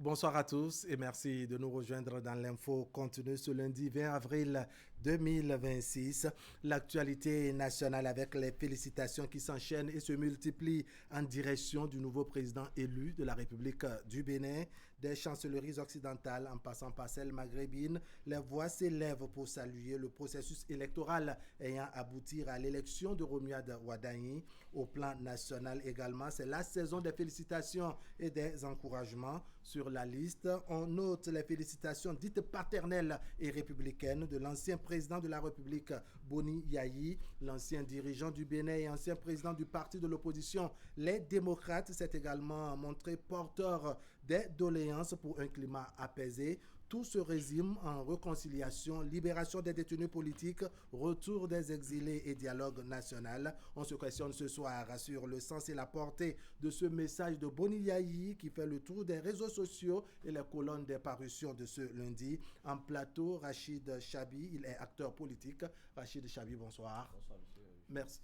Bonsoir à tous et merci de nous rejoindre dans l'info continue ce lundi 20 avril 2026. L'actualité nationale avec les félicitations qui s'enchaînent et se multiplient en direction du nouveau président élu de la République du Bénin. Des chancelleries occidentales en passant par celles maghrébines, les voix s'élèvent pour saluer le processus électoral ayant abouti à l'élection de Romuald Wadagni. Au plan national également, c'est la saison des félicitations et des encouragements. Sur la liste, on note les félicitations dites paternelles et républicaines de l'ancien président de la République, Boni Yayi, l'ancien dirigeant du Bénin et ancien président du parti de l'opposition. Les démocrates s'est également montré porteur des doléances pour un climat apaisé. Tout se résume en réconciliation, libération des détenus politiques, retour des exilés et dialogue national. On se questionne ce soir sur le sens et la portée de ce message de Boni Yayi qui fait le tour des réseaux sociaux et les colonnes des parutions de ce lundi. En plateau, Rachid Chabi, il est acteur politique. Rachid Chabi, bonsoir. Bonsoir, monsieur.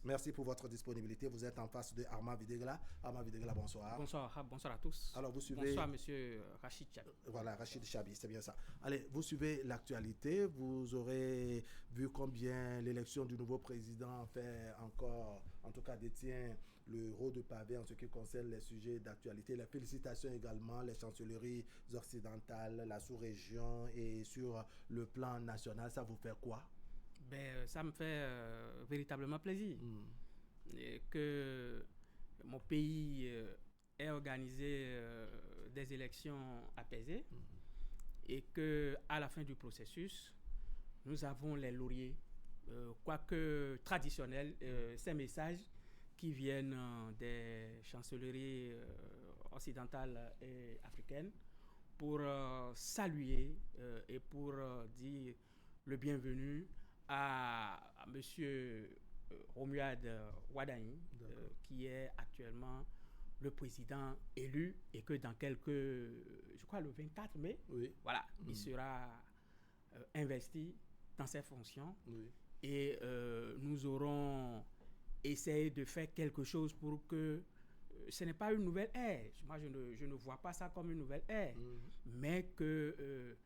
Merci pour votre disponibilité. Vous êtes en face de Armand Videgla. Armand Videgla, bonsoir. Bonsoir à tous. Alors, vous suivez... Bonsoir, monsieur Rachid Chabi. Voilà, Rachid Chabi, c'est bien ça. Allez, vous suivez l'actualité. Vous aurez vu combien l'élection du nouveau président fait encore, en tout cas, détient le rôle de pavé en ce qui concerne les sujets d'actualité. Les félicitations également, les chancelleries occidentales, la sous-région et sur le plan national, ça vous fait quoi? Ça me fait véritablement plaisir et que mon pays ait organisé des élections apaisées et qu'à la fin du processus, nous avons les lauriers, quoique traditionnels, ces messages qui viennent des chancelleries occidentales et africaines pour saluer et pour dire le bienvenu à M. Romuald Wadagni, qui est actuellement le président élu et que dans je crois le 24 mai, oui. Voilà, il sera investi dans ses fonctions et nous aurons essayé de faire quelque chose pour que ce n'est pas une nouvelle ère. Moi, je ne vois pas ça comme une nouvelle ère, mais que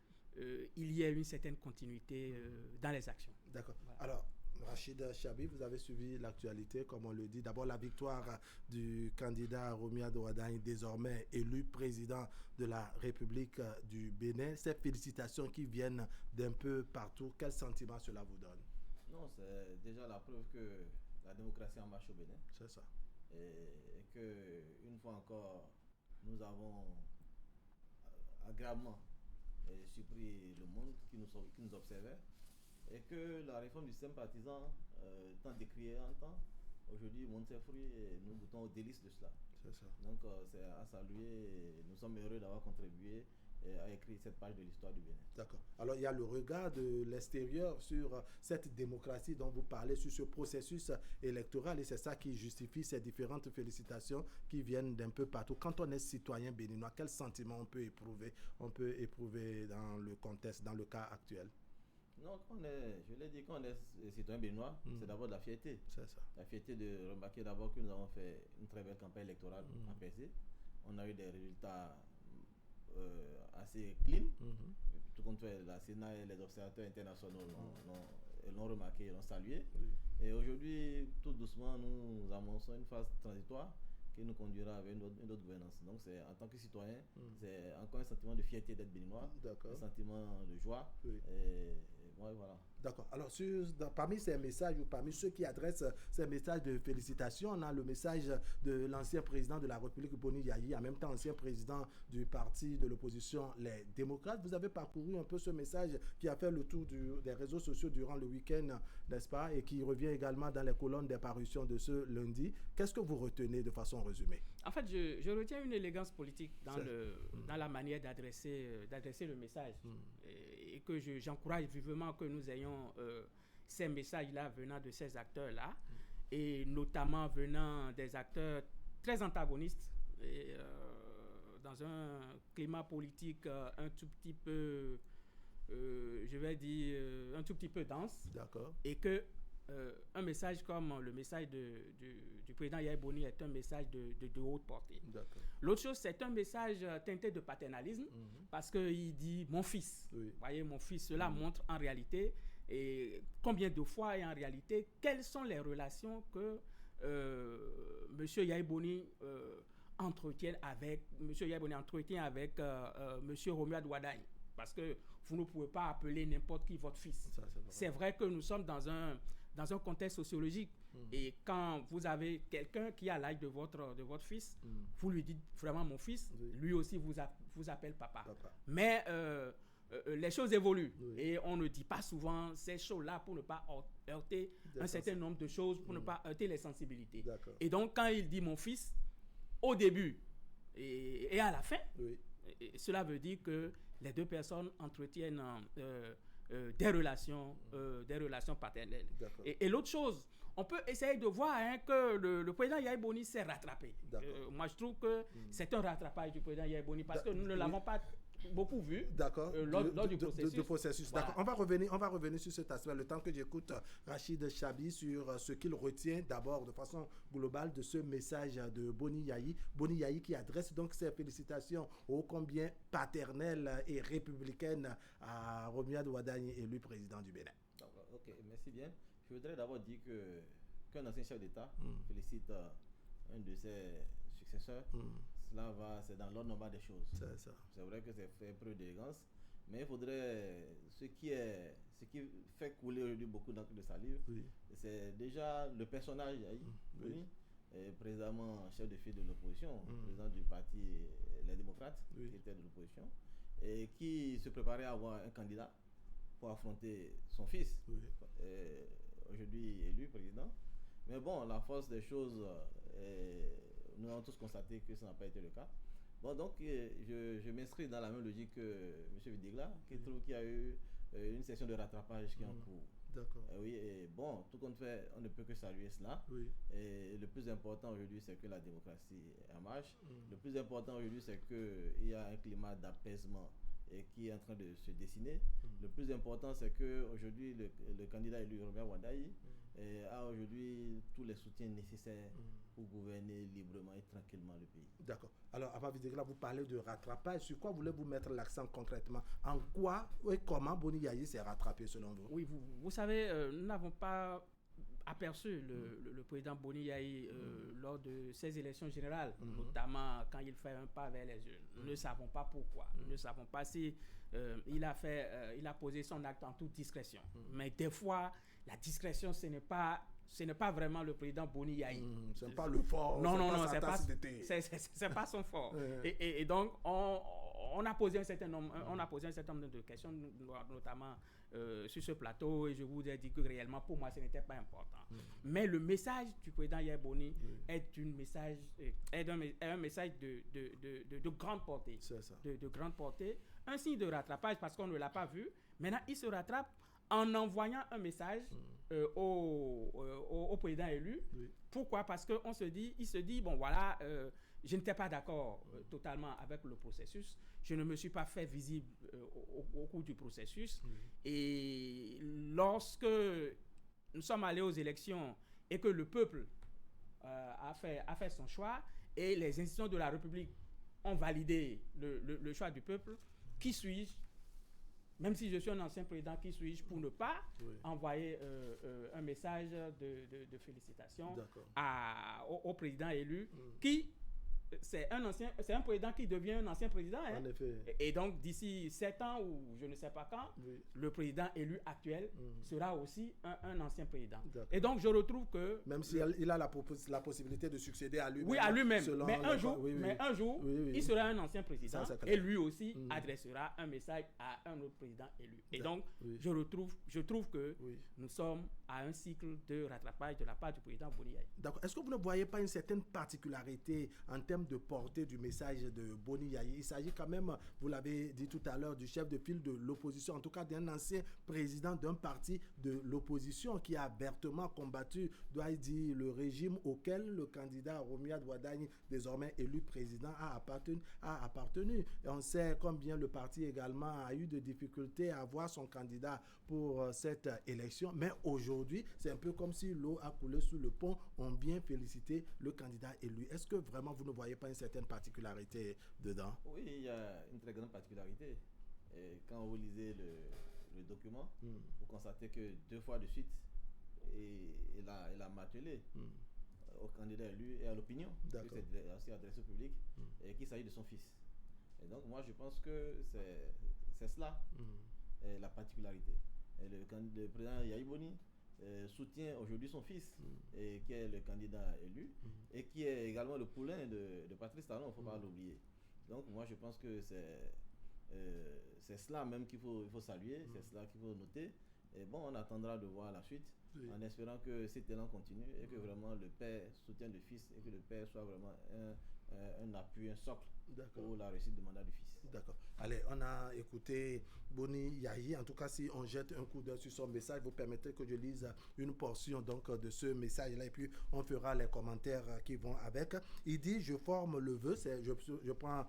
il y ait une certaine continuité dans les actions. D'accord. Voilà. Alors, Rachid Chabi, vous avez suivi l'actualité, comme on le dit. D'abord, la victoire du candidat Romuald Wadagni, désormais élu président de la République du Bénin. Ces félicitations qui viennent d'un peu partout, quel sentiment cela vous donne? Non, c'est déjà la preuve que la démocratie en marche au Bénin. C'est ça. Et que, une fois encore, nous avons agréablement surpris le monde qui nous observait. Et que la réforme du système partisan, tant décriée en temps, aujourd'hui monte ses fruits et nous goûtons aux délices de cela. C'est ça. Donc c'est à saluer. Nous sommes heureux d'avoir contribué à écrire cette page de l'histoire du Bénin. D'accord. Alors il y a le regard de l'extérieur sur cette démocratie dont vous parlez, sur ce processus électoral, et c'est ça qui justifie ces différentes félicitations qui viennent d'un peu partout. Quand on est citoyen béninois, quel sentiment on peut éprouver dans le contexte, dans le cas actuel? Non, je l'ai dit, quand on est citoyen béninois, c'est d'abord de la fierté. C'est ça. La fierté de remarquer d'abord que nous avons fait une très belle campagne électorale apaisée. On a eu des résultats assez clean. Tout compte fait, la Sénat et les observateurs internationaux l'ont remarqué, l'ont salué. Oui. Et aujourd'hui, tout doucement, nous amorçons une phase transitoire qui nous conduira vers une autre gouvernance. Donc, en tant que citoyen, c'est encore un sentiment de fierté d'être béninois, un sentiment de joie. Oui. Et voilà. D'accord. Alors, parmi ces messages, ou parmi ceux qui adressent ces messages de félicitations, on a le message de l'ancien président de la République, Boni Yayi, en même temps ancien président du parti de l'opposition, les démocrates. Vous avez parcouru un peu ce message qui a fait le tour des réseaux sociaux durant le week-end, n'est-ce pas, et qui revient également dans les colonnes des parutions de ce lundi. Qu'est-ce que vous retenez de façon résumée? En fait, je retiens une élégance politique dans la manière d'adresser le message et que j'encourage vivement que nous ayons ces messages-là venant de ces acteurs-là et notamment venant des acteurs très antagonistes et, dans un climat politique un tout petit peu, je vais dire, un tout petit peu dense. D'accord. Et que un message comme le message du président Yahya Boni est un message de haute portée. L'autre chose, c'est un message teinté de paternalisme, parce qu'il dit « mon fils ». Vous voyez, mon fils, cela montre en réalité, et combien de fois et en réalité, quelles sont les relations que M. Yahya Boni entretient avec M. Romuald Wadagne. Parce que vous ne pouvez pas appeler n'importe qui votre fils. C'est vrai que nous sommes dans un contexte sociologique. Et quand vous avez quelqu'un qui a l'âge de votre fils, vous lui dites vraiment mon fils, lui aussi vous appelle papa. Mais les choses évoluent. Et on ne dit pas souvent ces choses-là pour ne pas heurter un certain nombre de choses, pour ne pas heurter les sensibilités. Et donc, quand il dit mon fils, au début et à la fin, cela veut dire que les deux personnes entretiennent des relations paternelles. Et l'autre chose, on peut essayer de voir que le président Yahya Boni s'est rattrapé. Moi, je trouve que c'est un rattrapage du président Yahya Boni parce que nous ne l'avons pas beaucoup vu lors du processus. Voilà. D'accord. On va revenir sur cet aspect. Le temps que j'écoute Rachid Chabi sur ce qu'il retient d'abord de façon globale de ce message de Boni Yayi qui adresse donc ses félicitations ô combien paternelles et républicaines à Romuald Wadagne, élu président du Bénin. Ok, merci bien. Je voudrais d'abord dire qu'un ancien chef d'État félicite un de ses successeurs. C'est dans l'ordre normal des choses. C'est vrai que c'est fait preuve d'élégance, mais il faudrait ce qui fait couler aujourd'hui beaucoup d'encre de salive, c'est déjà le personnage précédemment chef de file de l'opposition, président du parti Les Démocrates, qui était de l'opposition, et qui se préparait à avoir un candidat pour affronter son fils, aujourd'hui élu président. Mais bon, la force des choses, nous avons tous constaté que ça n'a pas été le cas. Bon, donc, je m'inscris dans la même logique que M. Videgla, qui trouve qu'il y a eu une session de rattrapage qui est en cours. D'accord. Oui, et bon, tout compte fait, on ne peut que saluer cela. Et le plus important aujourd'hui, c'est que la démocratie est en marche. Le plus important aujourd'hui, c'est qu'il y a un climat d'apaisement et qui est en train de se dessiner. Le plus important, c'est qu'aujourd'hui, le candidat élu Romuald Wadagne a aujourd'hui tous les soutiens nécessaires pour gouverner librement et tranquillement le pays. D'accord. Alors, avant Videgla, vous parlez de rattrapage. Sur quoi voulez-vous mettre l'accent concrètement? En quoi et comment Boni Yayi s'est rattrapé selon vous? Oui, vous savez, nous n'avons pas aperçu le président Boni Yayi lors de ces élections générales, notamment quand il fait un pas vers les urnes. Nous ne savons pas pourquoi. Nous ne savons pas si il a posé son acte en toute discrétion. Mais des fois, la discrétion, ce n'est pas vraiment le président Boni Yayi. C'est pas le fort. Non, c'est pas son fort. Et donc, on a posé un certain nombre de questions, notamment sur ce plateau, et je vous ai dit que réellement, pour moi, ce n'était pas important. Mais le message du président Yahya Boni est un message de grande portée. C'est ça. De grande portée. Un signe de rattrapage, parce qu'on ne l'a pas vu. Maintenant, il se rattrape en envoyant un message au président élu. Pourquoi? Parce qu'il se dit, bon voilà, je n'étais pas d'accord totalement avec le processus. Je ne me suis pas fait visible au cours du processus. Et lorsque nous sommes allés aux élections et que le peuple a fait son choix et les institutions de la République ont validé le choix du peuple, qui suis-je? Même si je suis un ancien président, qui suis-je pour ne pas envoyer un message de félicitations au président élu qui c'est un président qui devient un ancien président. En effet. Et donc, d'ici 7 ans ou je ne sais pas quand, le président élu actuel sera aussi un ancien président. Et donc, je retrouve que... Même s'il a la possibilité de succéder à lui-même. Oui, à lui-même. Mais un jour, il sera un ancien président et lui aussi adressera un message à un autre président élu. Et donc, je trouve que nous sommes à un cycle de rattrapage de la part du président Boni Yayi. D'accord. Est-ce que vous ne voyez pas une certaine particularité en termes termes de portée du message de Boni Yayi, il s'agit quand même, vous l'avez dit tout à l'heure, du chef de file de l'opposition, en tout cas d'un ancien président d'un parti de l'opposition qui a vertement combattu, doit-il dire, le régime auquel le candidat Romuald Wardani, désormais élu président, a appartenu. Et on sait combien le parti également a eu de difficultés à avoir son candidat pour cette élection. Mais aujourd'hui, c'est un peu comme si l'eau a coulé sous le pont. On vient féliciter le candidat élu. Est-ce que vraiment vous ne voyez pas une certaine particularité dedans? Oui, il y a une très grande particularité. Et quand vous lisez le document, vous constatez que 2 fois de suite, il a martelé au candidat élu et à l'opinion, qui s'est aussi adressé au public, et qu'il s'agit de son fils. Et donc moi je pense que c'est cela, la particularité. Et le président Yayi Boni soutient aujourd'hui son fils, et qui est le candidat élu, et qui est également le poulain de Patrice Talon, il ne faut pas l'oublier. Donc moi je pense que c'est cela même qu'il faut saluer, c'est cela qu'il faut noter. Et bon, on attendra de voir la suite, en espérant que cet élan continue et que vraiment le père soutienne le fils et que le père soit vraiment un appui, un socle pour la réussite du mandat du fils. D'accord. Allez, on a écouté Boni Yayi. En tout cas, si on jette un coup d'œil sur son message, vous permettez que je lise une portion donc de ce message-là et puis on fera les commentaires qui vont avec. Il dit, je forme le vœu, je prends,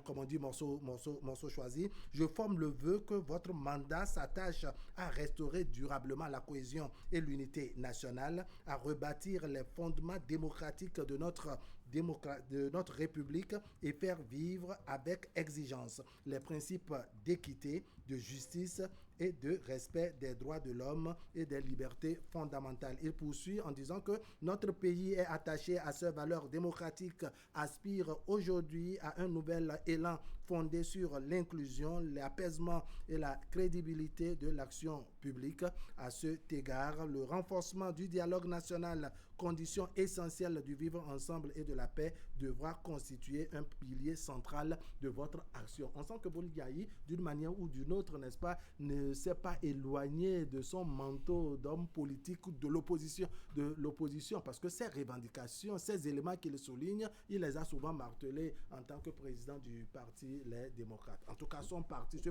comme on dit, morceau choisi. Je forme le vœu que votre mandat s'attache à restaurer durablement la cohésion et l'unité nationale, à rebâtir les fondements démocratiques de notre République et faire vivre avec exigence les principes d'équité, de justice et de respect des droits de l'homme et des libertés fondamentales. Il poursuit en disant que notre pays est attaché à ces valeurs démocratiques, aspire aujourd'hui à un nouvel élan fondé sur l'inclusion, l'apaisement et la crédibilité de l'action publique. À cet égard, le renforcement du dialogue national, condition essentielle du vivre ensemble et de la paix, devra constituer un pilier central de votre action. On sent que Boni Yayi, d'une manière ou d'une autre, n'est-ce pas, ne s'est pas éloigné de son manteau d'homme politique ou de l'opposition, parce que ces revendications, ces éléments qu'il souligne, il les a souvent martelés en tant que président du parti Les Démocrates. En tout cas, ce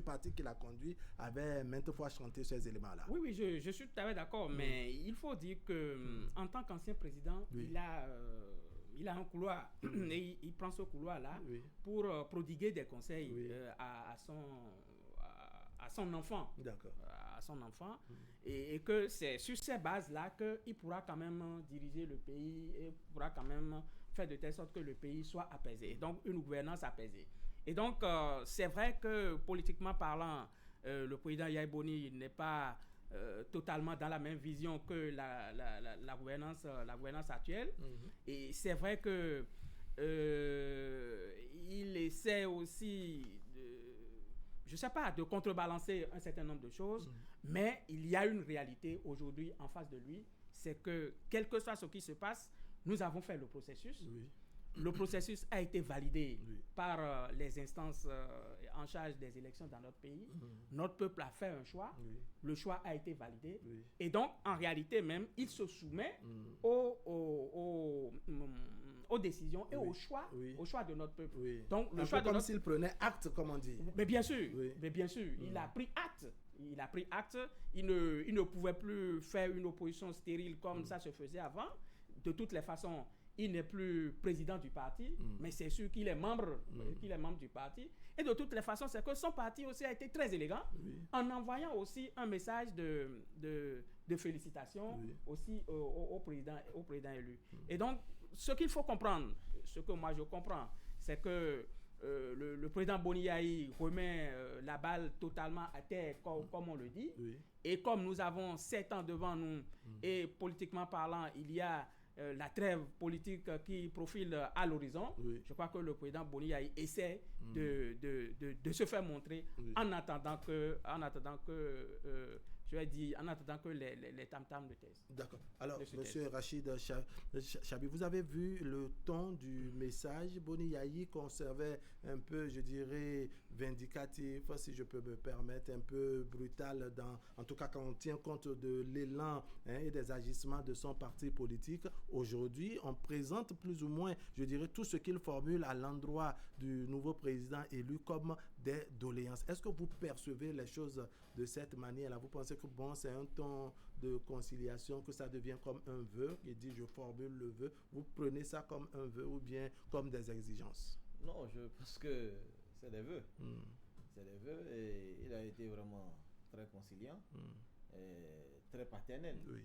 parti qu'il a conduit, avait maintes fois chanté ces éléments-là. Oui, je suis tout à fait d'accord, mais il faut dire que en tant qu'ancien président, il a un couloir et il prend ce couloir-là pour prodiguer des conseils à son enfant. D'accord. À son enfant. Et que c'est sur ces bases-là qu'il pourra quand même diriger le pays et pourra quand même faire de telle sorte que le pays soit apaisé. Donc, une gouvernance apaisée. Et donc, c'est vrai que politiquement parlant, le président Yayi Boni n'est pas totalement dans la même vision que la gouvernance actuelle. Et c'est vrai que il essaie aussi de contrebalancer un certain nombre de choses, mais il y a une réalité aujourd'hui en face de lui, c'est que quel que soit ce qui se passe, nous avons fait le processus. Le processus a été validé par les instances en charge des élections dans notre pays. Notre peuple a fait un choix. Le choix a été validé. Et donc, en réalité même, il se soumet aux décisions et au choix de notre peuple. Donc, le choix comme s'il prenait acte, comme on dit. Mais bien sûr, il a pris acte. Il ne pouvait plus faire une opposition stérile comme ça se faisait avant. De toutes les façons, il n'est plus président du parti, mais c'est sûr qu'il est membre du parti. Et de toutes les façons, c'est que son parti aussi a été très élégant en envoyant aussi un message de félicitations aussi au président élu. Et donc, ce qu'il faut comprendre, ce que moi je comprends, c'est que le président Boni Yayi remet la balle totalement à terre, comme on le dit. Et comme nous avons 7 ans devant nous, et politiquement parlant, il y a la trêve politique qui profile à l'horizon, je crois que le président Boni Yayi essaie de se faire montrer en attendant que je vais dire, en attendant que les tam-tams de taisent. D'accord. Alors, M. Rachid Chabi, vous avez vu le ton du message. Boni Yayi conservait un peu, je dirais, vindicatif, si je peux me permettre, un peu brutal, en tout cas quand on tient compte de l'élan et des agissements de son parti politique. Aujourd'hui, on présente plus ou moins, je dirais, tout ce qu'il formule à l'endroit du nouveau président élu comme des doléances. Est-ce que vous percevez les choses de cette manière-là? Vous pensez que bon, c'est un ton de conciliation, que ça devient comme un vœu, qui dit je formule le vœu? Vous prenez ça comme un vœu ou bien comme des exigences? Non, je pense que c'est des vœux. C'est des vœux et il a été vraiment très conciliant, et très paternel. Oui.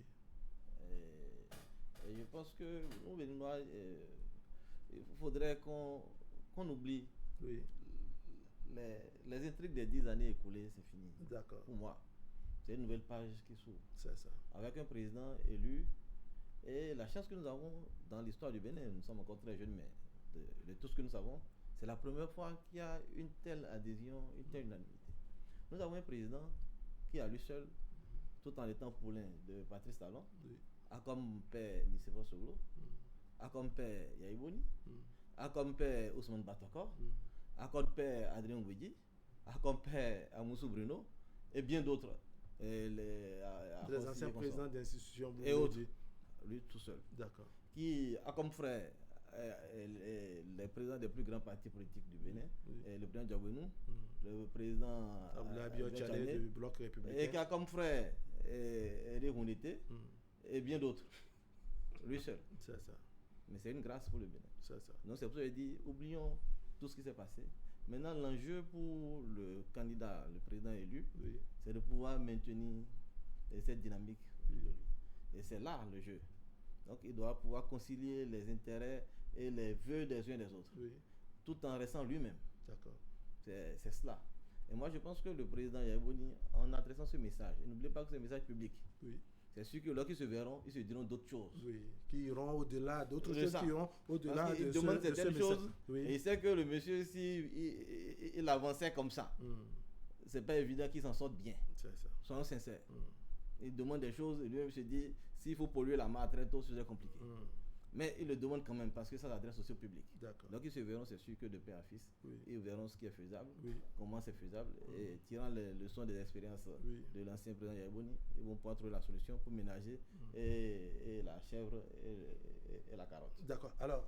Et je pense que nous, Béninois, il faudrait qu'on oublie. Oui. Les intrigues des 10 années écoulées, c'est fini. D'accord. Pour moi, c'est une nouvelle page qui s'ouvre. C'est ça. Avec un président élu. Et la chance que nous avons dans l'histoire du Bénin, nous sommes encore très jeunes, mais de tout ce que nous savons, c'est la première fois qu'il y a une telle adhésion, une telle unanimité. Nous avons un président qui, à lui seul, tout en étant poulain de Patrice Talon, oui, a comme père Nicéphore Soglo, a comme père Yayi Boni, a comme père Ousmane Batokor, a comme père Adrien Ngouidji, a comme père Amoussou Bruno, et bien d'autres. Les anciens présidents d'institutions. Et autres. Lui tout seul. D'accord. Qui a comme frère les présidents des plus grands partis politiques du Bénin, le président Diabonou, le président Abdoulaye du Bloc républicain, et qui a comme frère Eric Hounité, et bien d'autres. Lui seul. C'est ça. Mais c'est une grâce pour le Bénin. C'est ça. Donc c'est pour ça que je dis, oublions tout ce qui s'est passé. Maintenant, l'enjeu pour le candidat, le président élu, c'est de pouvoir maintenir cette dynamique de lui. Et c'est là le jeu. Donc il doit pouvoir concilier les intérêts et les vœux des uns et des autres, tout en restant lui-même. D'accord. C'est cela. Et moi je pense que le président Yayi Boni, en adressant ce message, et n'oubliez pas que c'est un message public. C'est sûr que lorsqu'ils se verront, ils se diront d'autres choses. Qui iront au-delà, d'autres choses qui iront au-delà de demandent certaines choses. Oui. Et il sait que le monsieur, si il avançait comme ça, c'est pas évident qu'il s'en sorte bien. C'est ça. Soyons sincères. Il demande des choses et lui-même se dit, s'il faut polluer la mer très tôt, c'est compliqué. Mais il le demande quand même parce que ça s'adresse aussi au public. D'accord. Donc ils se verront, c'est sûr que de père à fils, ils verront ce qui est faisable, comment c'est faisable, et tirant les leçons des expériences de l'ancien président Yayi Boni, ils vont pouvoir trouver la solution pour ménager et la chèvre et la carotte. D'accord. Alors,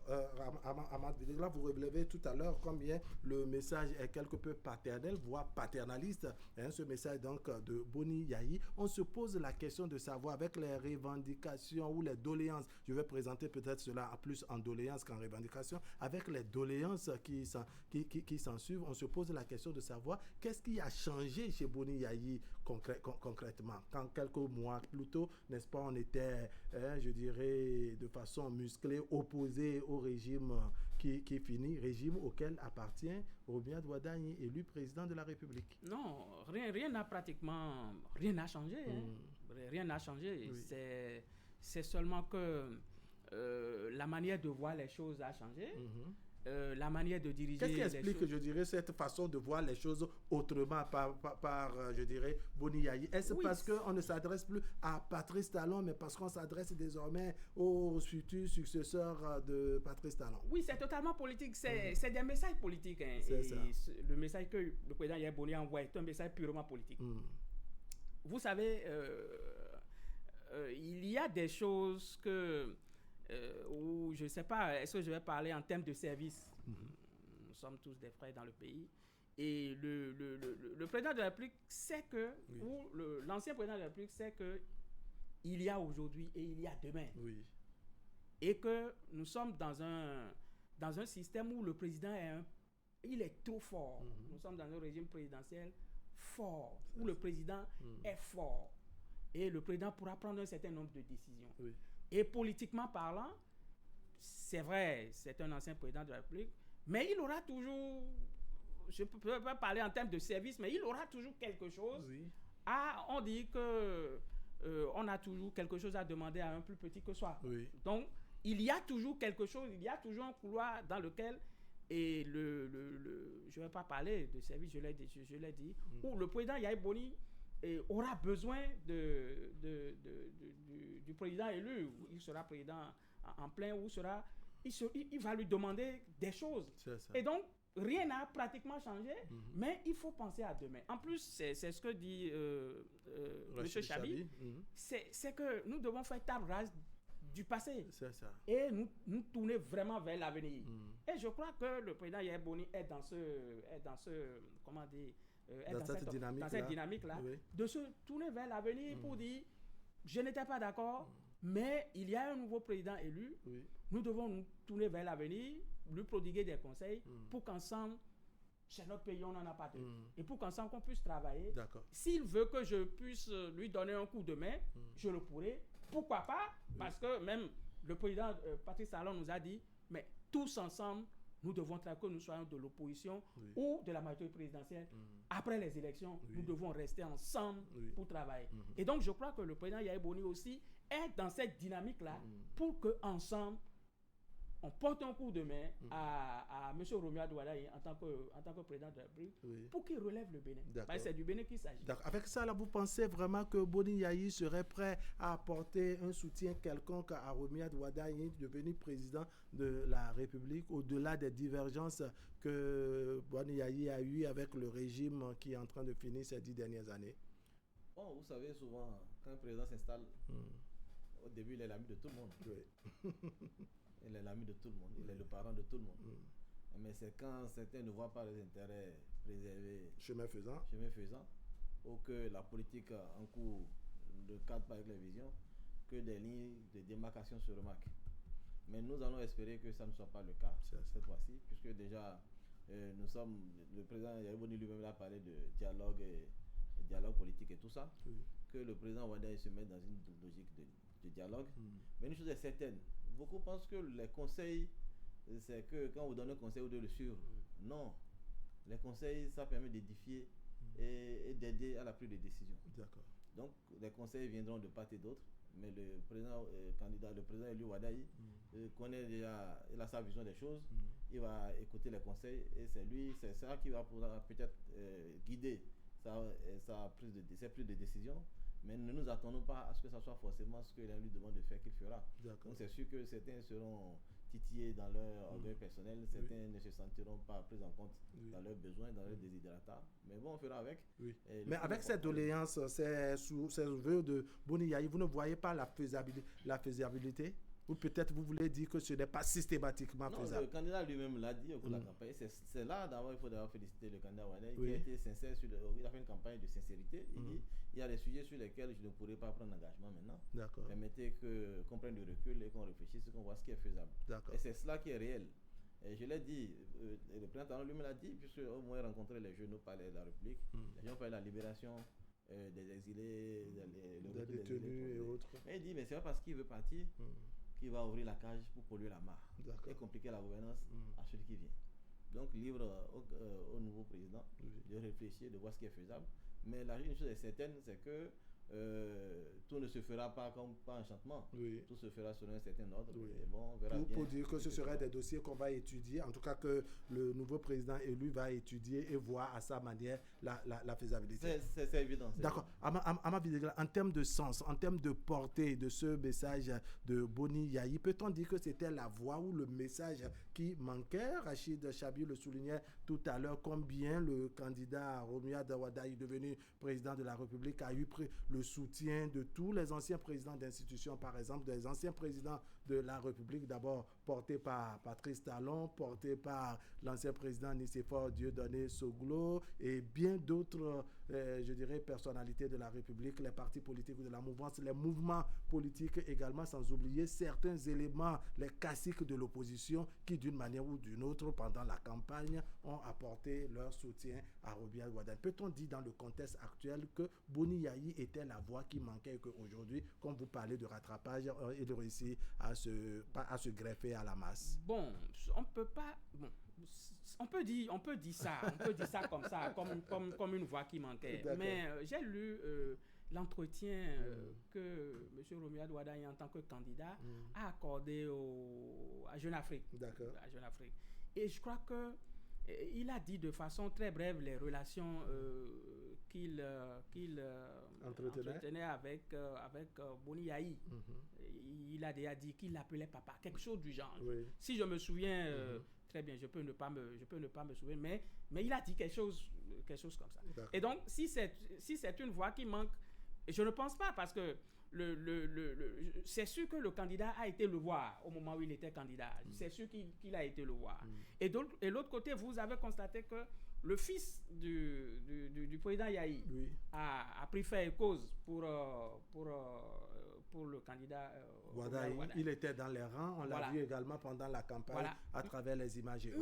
Ahmad, là, vous relevez tout à l'heure combien le message est quelque peu paternel, voire paternaliste, ce message donc de Boni Yayi. On se pose la question de savoir, avec les revendications ou les doléances, je vais présenter peut-être cela plus en doléances qu'en revendications, avec les doléances qui s'en suivent, on se pose la question de savoir qu'est-ce qui a changé chez Boni Yayi concrètement. Quand quelques mois plus tôt, n'est-ce pas, on était, je dirais, de façon musclée, opposé au régime qui finit, régime auquel appartient Romuald Wadani, élu président de la République. Non, rien n'a pratiquement, rien n'a changé. Rien n'a changé. C'est seulement que la manière de voir les choses a changé. La manière de diriger. Qu'est-ce qui explique, je dirais, cette façon de voir les choses autrement par je dirais, Boni Yayi? Est-ce parce qu'on ne s'adresse plus à Patrice Talon, mais parce qu'on s'adresse désormais aux futurs successeurs de Patrice Talon? Oui, c'est totalement politique. C'est des messages politiques. C'est ça. Le message que le président Yayi Boni envoie est un message purement politique. Vous savez, il y a des choses que... où je ne sais pas, est-ce que je vais parler en termes de service? Nous sommes tous des frères dans le pays. Et le président de la République sait que, ou l'ancien président de la République sait que il y a aujourd'hui et il y a demain. Et que nous sommes dans un système où le président il est trop fort. Nous sommes dans un régime présidentiel fort, où le président est fort. Et le président pourra prendre un certain nombre de décisions. Et politiquement parlant, c'est vrai, c'est un ancien président de la République, mais il aura toujours, je ne peux pas parler en termes de service, mais il aura toujours quelque chose. On dit que on a toujours quelque chose à demander à un plus petit que soi. Donc, il y a toujours quelque chose, il y a toujours un couloir dans lequel, et je ne vais pas parler de service, je l'ai dit, où le président Yayi Boni aura besoin du président élu. Il sera président en plein ou il va lui demander des choses. Et donc, rien n'a pratiquement changé, mais il faut penser à demain. En plus, c'est ce que dit M. Chabi, c'est que nous devons faire table rase du passé et nous tourner vraiment vers l'avenir. Et je crois que le président Yahya Boni est dans cette dynamique-là, oui, de se tourner vers l'avenir pour dire je n'étais pas d'accord, mais il y a un nouveau président élu, oui, nous devons nous tourner vers l'avenir, lui prodiguer des conseils pour qu'ensemble, chez notre pays, on n'en a pas de. Et pour qu'ensemble, qu'on puisse travailler. S'il veut que je puisse lui donner un coup de main, je le pourrai. Pourquoi pas? Parce que même le président Patrice Talon nous a dit, mais tous ensemble, nous devons travailler, que nous soyons de l'opposition ou de la majorité présidentielle. Après les élections, nous devons rester ensemble pour travailler. Et donc, je crois que le président Yahya Boni aussi est dans cette dynamique-là pour qu'ensemble, on porte un coup de main à M. Romeo Adouadaï en tant que président de la République pour qu'il relève le Bénin. C'est du Bénin qu'il s'agit. Avec ça, là, vous pensez vraiment que Boni Yayi serait prêt à apporter un soutien quelconque à Romeo Adouadaï, devenu président de la République, au-delà des divergences que Boni Yayi a eues avec le régime qui est en train de finir ces 10 dernières années? Bon, vous savez, souvent, quand un président s'installe, au début, il est l'ami de tout le monde. Il est l'ami de tout le monde, il est le parent de tout le monde. Mais c'est quand certains ne voient pas les intérêts préservés, chemin faisant, ou que la politique en cours ne cadre pas avec les visions, que des lignes de démarcation se remarquent. Mais nous allons espérer que ça ne soit pas le cas cette fois-ci, puisque déjà, le président Yahya Boni lui-même a parlé de dialogue politique et tout ça, que le président Wadaï se mette dans une logique de dialogue. Mais une chose est certaine, beaucoup pensent que les conseils, c'est que quand vous donnez un conseil, vous devez le suivre. Non. Les conseils, ça permet d'édifier et d'aider à la prise de décision. Donc, les conseils viendront de part et d'autre, mais le président le président élu Wadaï connaît déjà, il a sa vision des choses, il va écouter les conseils et c'est ça qui va pouvoir peut-être guider ses prises de décision. Mais ne nous attendons pas à ce que ça soit forcément ce que l'on lui demande de faire qu'il fera. Donc c'est sûr que certains seront titillés dans leur orgueil personnel, certains ne se sentiront pas pris en compte dans leurs besoins, dans leurs desiderata. Mais bon, on fera avec. Mais avec cette doléance, ces vœux de Boni Yayi, vous ne voyez pas la faisabilité? Ou peut-être vous voulez dire que ce n'est pas systématiquement faisable? Le candidat lui-même l'a dit au cours de la campagne. C'est là d'abord il faut d'abord féliciter le candidat Wadaï qui a été sincère. Il a fait une campagne de sincérité. Il dit il y a des sujets sur lesquels je ne pourrais pas prendre engagement maintenant. Permettez qu'on prenne du recul et qu'on réfléchisse, qu'on voit ce qui est faisable. Et c'est cela qui est réel. Et je l'ai dit, le président lui-même l'a dit, puisque au moins rencontrer les jeunes au palais de la République, les gens parlaient de la libération des exilés, des détenus et autres. Mais il dit mais c'est pas parce qu'il veut partir qui va ouvrir la cage pour polluer la mare et compliquer la gouvernance à celui qui vient. Donc, libre au nouveau président de réfléchir, de voir ce qui est faisable. Mais une chose est certaine, c'est que tout ne se fera pas comme par enchantement. Tout se fera selon un certain ordre. Et bon, on verra bien. Pour dire que ce seraient des dossiers qu'on va étudier, en tout cas que le nouveau président élu va étudier et voir à sa manière la faisabilité. C'est évident. D'accord. Ama Videgla, en termes de sens, en termes de portée de ce message de Boni Yayi, peut-on dire que c'était la voix ou le message qui manquait? Rachid Chabi le soulignait tout à l'heure, combien le candidat Romeo Adouadaï, devenu président de la République, a eu le soutien de tous les anciens présidents d'institutions, par exemple, des anciens présidents de la République, d'abord porté par Patrice Talon, porté par l'ancien président Nicéphore Dieudonné Soglo et bien d'autres, je dirais, personnalités de la République, les partis politiques de la mouvance, les mouvements politiques également, sans oublier certains éléments, les caciques de l'opposition qui, d'une manière ou d'une autre, pendant la campagne, ont apporté leur soutien à Romeo Adouadaï. Peut-on dire dans le contexte actuel que Boni Yayi était la voix qui manquait et qu'aujourd'hui, comme vous parlez de rattrapage, il réussit à se greffer à la masse? Bon, on peut pas... Bon, on peut dire ça comme ça, comme une voix qui manquait. Mais j'ai lu l'entretien que M. Romeo Adouadaï, en tant que candidat, a accordé à Jeune Afrique. Et je crois que il a dit de façon très brève les relations entretenait avec Boni Yahi. Il a déjà dit qu'il l'appelait papa, quelque chose du genre. Oui. Si je me souviens très bien, je peux ne pas me souvenir, mais il a dit quelque chose comme ça. D'accord. Et donc, si c'est une voix qui manque, je ne pense pas, parce que c'est sûr que le candidat a été le voir au moment où il était candidat. C'est sûr qu'il a été le voir. Et de l'autre côté, vous avez constaté que le fils du président Yahi a pris fait et cause pour le candidat Wadaï. Il était dans les rangs, on l'a vu également pendant la campagne à travers les images et autres.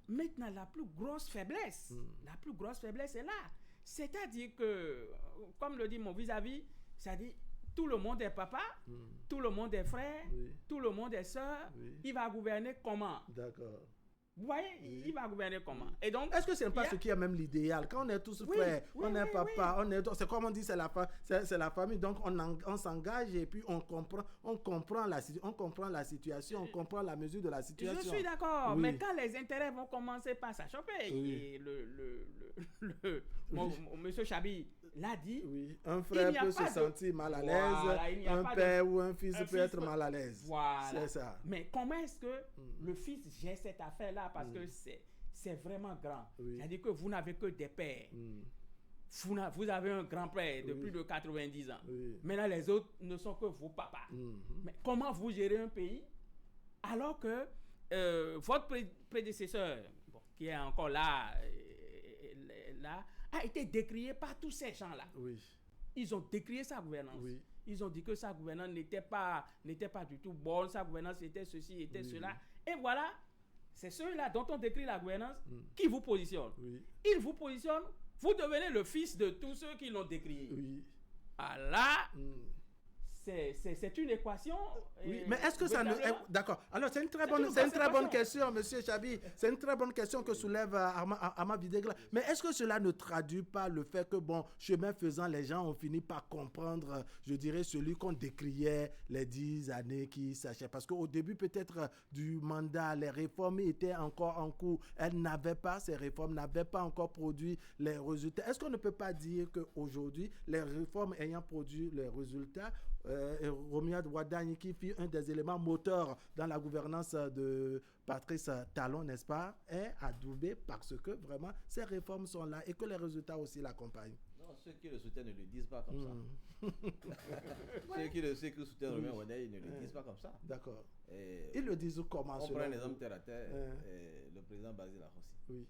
Maintenant, la plus grosse faiblesse est là. C'est-à-dire que, comme le dit mon vis-à-vis, c'est-à-dire tout le monde est papa, tout le monde est frère, tout le monde est soeur. Il va gouverner comment? D'accord. Vous voyez, il va gouverner comment? Et donc, est-ce que ce n'est pas ce qui est même l'idéal? Quand on est tous frères, on est papa, c'est comme on dit, c'est la famille, donc on s'engage et puis on comprend la situation, on comprend la mesure de la situation. Je suis d'accord, mais quand les intérêts vont commencer par s'achoper, et monsieur Chabi l'a dit, un frère peut se sentir mal à l'aise, un père ou un fils peut être mal à l'aise. Voilà. C'est ça. Mais comment est-ce que le fils gère cette affaire-là? Parce que c'est vraiment grand. C'est-à-dire que vous n'avez que des pères. Vous avez un grand-père de plus de 90 ans. Maintenant, les autres ne sont que vos papas. Mais comment vous gérez un pays alors que votre prédécesseur, qui est encore là, a été décrié par tous ces gens-là. Ils ont décrié sa gouvernance. Ils ont dit que sa gouvernance n'était pas du tout bonne, sa gouvernance était ceci, était cela. Et voilà, c'est ceux-là dont on décrit la gouvernance qui vous positionnent. Ils vous positionnent, vous devenez le fils de tous ceux qui l'ont décrit. Alors là, c'est une équation. Mais est-ce que ça ne... D'accord. Alors, c'est une très bonne question, monsieur Chabi. C'est une très bonne question que soulève Ama Videgla. Mais est-ce que cela ne traduit pas le fait que, chemin faisant, les gens ont fini par comprendre, je dirais, celui qu'on décriait les 10 années qui s'achèvent? Parce qu'au début, peut-être, du mandat, les réformes étaient encore en cours. Ces réformes n'avaient pas encore produit les résultats. Est-ce qu'on ne peut pas dire qu'aujourd'hui, les réformes ayant produit les résultats, Romiad Wadaï, qui fut un des éléments moteurs dans la gouvernance de Patrice Talon, n'est-ce pas, est adoubé parce que vraiment ces réformes sont là et que les résultats aussi l'accompagnent. Non, ceux qui le soutiennent ne le disent pas comme ça. Ceux qui soutiennent Romiad Wadaï ne le disent pas comme ça. D'accord. Ils le disent comment? On prend un exemple terre à terre, le président Basile Ahossi.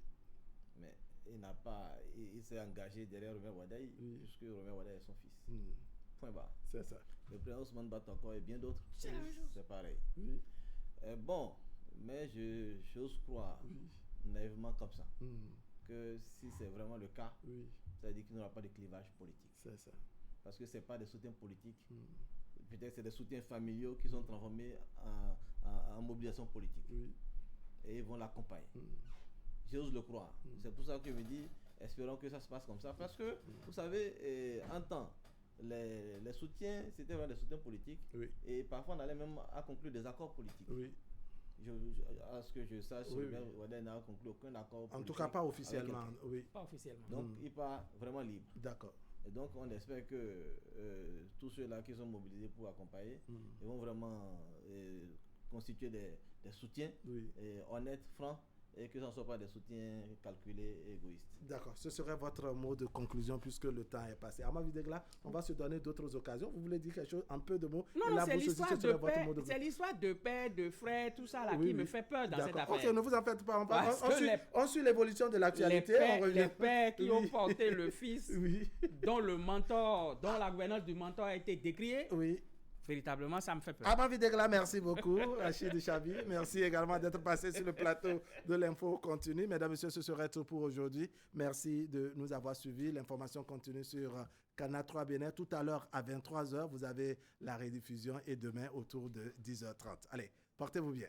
Mais il s'est engagé derrière Romiad Wadaï puisque Romiad Wadaï est son fils. Point barre. C'est ça. Le président Ousmane Batanko et bien d'autres, c'est pareil. Mais j'ose croire naïvement comme ça que si c'est vraiment le cas, ça veut dire qu'il n'y aura pas de clivage politique. C'est ça. Parce que ce n'est pas des soutiens politiques. Peut-être c'est des soutiens familiaux qui sont transformés en mobilisation politique. Et ils vont l'accompagner. J'ose le croire. C'est pour ça que je me dis, espérons que ça se passe comme ça. Parce que, vous savez, en temps, les soutiens, c'était vraiment des soutiens politiques. Et parfois, on allait même à conclure des accords politiques. À ce que je sache, Wadaï n'a conclu aucun accord politique. En tout cas, pas officiellement. Pas officiellement. Donc, il n'est pas vraiment libre. D'accord. Et donc, on espère que tous ceux-là qui sont mobilisés pour accompagner, ils vont vraiment constituer des soutiens honnêtes, francs, et que ce ne soit pas des soutiens calculés et égoïstes. D'accord, ce serait votre mot de conclusion puisque le temps est passé. Ama Videgla, on va se donner d'autres occasions. Vous voulez dire quelque chose, un peu de mots? Non, c'est l'histoire de paix, c'est l'histoire de père, de frère, tout ça là qui me fait peur dans cette affaire. Ok, ne vous en faites pas. On suit l'évolution de l'actualité. Les pères qui ont porté le fils, dont la gouvernance du mentor a été décriée. Véritablement, ça me fait peur. Ama Videgla, merci beaucoup. Rachid Chabi, merci également d'être passé sur le plateau de l'info continue. Mesdames et messieurs, ce serait tout pour aujourd'hui. Merci de nous avoir suivis. L'information continue sur Canal 3 Bénin. Tout à l'heure à 23h, vous avez la rediffusion et demain autour de 10h30. Allez, portez-vous bien.